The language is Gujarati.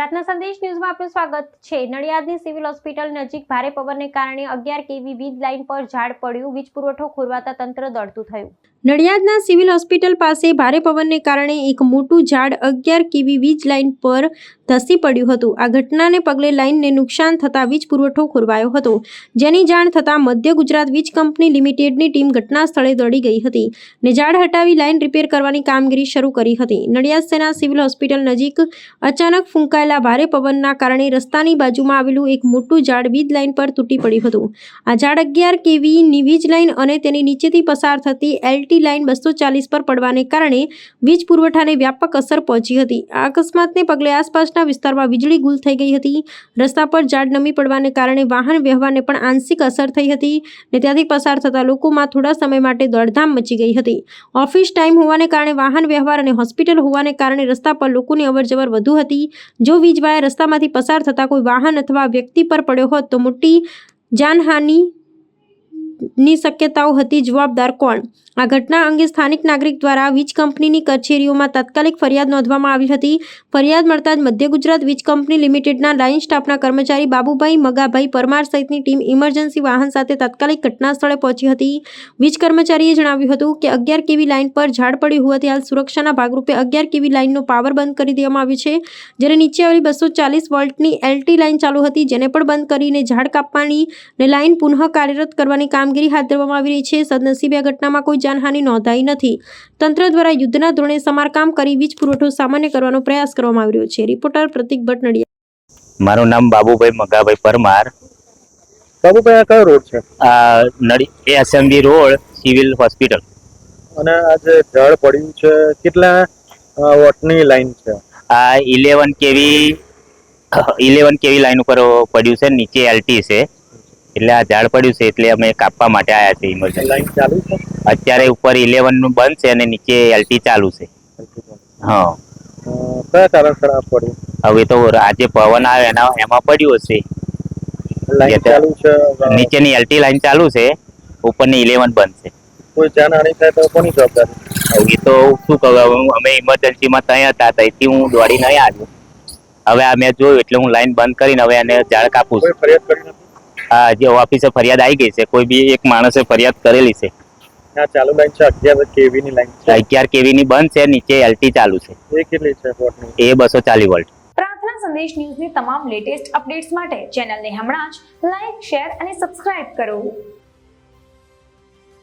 પ્રાર્થના સંદેશ ન્યૂઝમાં આપનું સ્વાગત છે। નડિયાદની સિવિલ હોસ્પિટલ નજીક ભારે પવનને કારણે 11 કેવી વીજ લાઇન પર ઝાડ પડ્યું, વીજ પુરવઠો ખોરવાતા તંત્ર દોડતું થયું। નડિયાદના સિવિલ હોસ્પિટલ પાસે ભારે પવનને કારણે એક મોટું ઝાડ 11 કેવી વીજ લાઇન પર ધસી પડ્યું હતું। આ ઘટનાને પગલે લાઇનને નુકસાન થતાં વીજ પુરવઠો ખોરવાયો હતો, જેની જાણ થતાં મધ્ય ગુજરાત વીજ કંપની લિમિટેડની ટીમ ઘટના સ્થળે દોડી ગઈ હતી ને ઝાડ હટાવી લાઇન રિપેર કરવાની કામગીરી શરૂ કરી હતી। નડિયાદ સેના સિવિલ હોસ્પિટલ નજીક અચાનક ફૂંકાયેલા ભારે પવનના કારણે રસ્તાની બાજુમાં આવેલું એક મોટું ઝાડ વીજ લાઇન પર તૂટી પડ્યું હતું। આ ઝાડ 11 કેવીની વીજ લાઇન અને તેની નીચેથી પસાર થતી એલટી લાઇન 240 પર પડવાને કારણે વીજ પુરવઠાને વ્યાપક અસર પહોંચી હતી। આ અકસ્માતને પગલે આસપાસના વિસ્તારમાં વીજળી ગુલ થઈ ગઈ હતી। રસ્તા પર ઝાડ નમી પડવાને કારણે વાહન વ્યવહારને પણ આંશિક અસર થઈ હતી ને ત્યાંથી પસાર થતા લોકોમાં થોડા સમય માટે દોડધામ મચી ગઈ હતી। ઓફિસ ટાઈમ હોવાને કારણે વાહન વ્યવહાર અને હોસ્પિટલ હોવાને કારણે રસ્તા પર લોકોની અવરજવર વધુ હતી। જો વીજ વાયર રસ્તામાંથી પસાર થતા કોઈ વાહન અથવા વ્યક્તિ પર પડ્યો હોત તો મોટી જાનહાનિની શક્યતાઓ હતી। જવાબદાર કોણ? આ ઘટના અંગે સ્થાનિક નાગરિક દ્વારા વીજ કંપનીની કચેરીઓમાં તાત્કાલિક ફરિયાદ નોંધવામાં આવી હતી। ફરિયાદ મળતા જ મધ્ય ગુજરાત વીજ કંપની લિમિટેડના લાઇન સ્ટાફના કર્મચારી બાબુભાઈ મગાભાઈ પરમાર સહિતની ટીમ ઇમરજન્સી વાહન સાથે તાત્કાલિક ઘટના સ્થળે પહોંચી હતી। વીજ કર્મચારીએ જણાવ્યું હતું કે 11 કેવી લાઇન પર ઝાડ પડ્યું હોવાથી હાલ સુરક્ષાના ભાગરૂપે 11 કેવી લાઇનનો પાવર બંધ કરી દેવામાં આવ્યો છે, જ્યારે નીચે આવેલી 240 વોલ્ટની એલટી લાઇન ચાલુ હતી, જેને પણ બંધ કરીને ઝાડ કાપવાની અને લાઇન પુનઃ કાર્યરત કરવાની કામગીરી હાથ ધરવામાં આવી રહી છે। સદનસીબે આ ઘટનામાં કોઈ જાનહાનિ નોંધાઈ નથી। તંત્ર દ્વારા યુદ્ધના ધોરણે સમારકામ કરી વીજ પુરવઠો સામાન્ય કરવાનો પ્રયાસ કરવામાં આવી રહ્યો છે। રિપોર્ટર પ્રતિક ભટ્ટ, નડિયાદ। મારું નામ બાબુભાઈ મગાભાઈ પરમાર। બાબુભાઈ, આ કયો રોડ છે? એસએમબી રોડ, સિવિલ હોસ્પિટલ। અને આ જે ઝાડ પડ્યું છે, કેટલા વોટની લાઈન છે? આ 11 કેવી લાઈન ઉપર પડ્યું છે, નીચે એલટી છે, એટલે આ ઝાડ પડ્યું છે એટલે અમે કાપવા માટે આવ્યા છે ઇમરજન્સી। લાઈન ચાલુ છે અત્યારે ઉપર 11 નું બંધ છે અને નીચે એલટી ચાલુ છે। હા, કયા કારણસર આ પડ્યું? હવે તો આજે પવન આવે એમાં પડ્યું હશે। લાઈન ચાલુ છે, નીચેની એલટી લાઈન ચાલુ છે, ઉપરની 11 બંધ છે। કોઈ જાનહાનિ થાય તો કોની જવાબદારી? એ તો શું કહું, અમે ઇમરજન્સીમાં ત્યાં હતા, ત્યાંથી હું દોડીને આવ્યો। હવે આ મેં જોયું એટલે હું લાઈન બંધ કરીને હવે એને ઝાડ કાપું છું। ફરિયાદ કરી નથી? હા, જે ઓફિસે ફરિયાદ આવી ગઈ છે, કોઈ બી એક માણસે ફરિયાદ કરેલી છે। આ ચાલુ લાઈન છે 11 કેવીની લાઈન છે। 11 કેવીની બંધ છે, નીચે એલટી ચાલુ છે। એ કેટલી છે વોટની? એ 240 વોલ્ટ। પ્રાર્થના સંદેશ ન્યૂઝની તમામ લેટેસ્ટ અપડેટ્સ માટે ચેનલને હમણાં જ લાઈક, શેર અને સબસ્ક્રાઇબ કરો।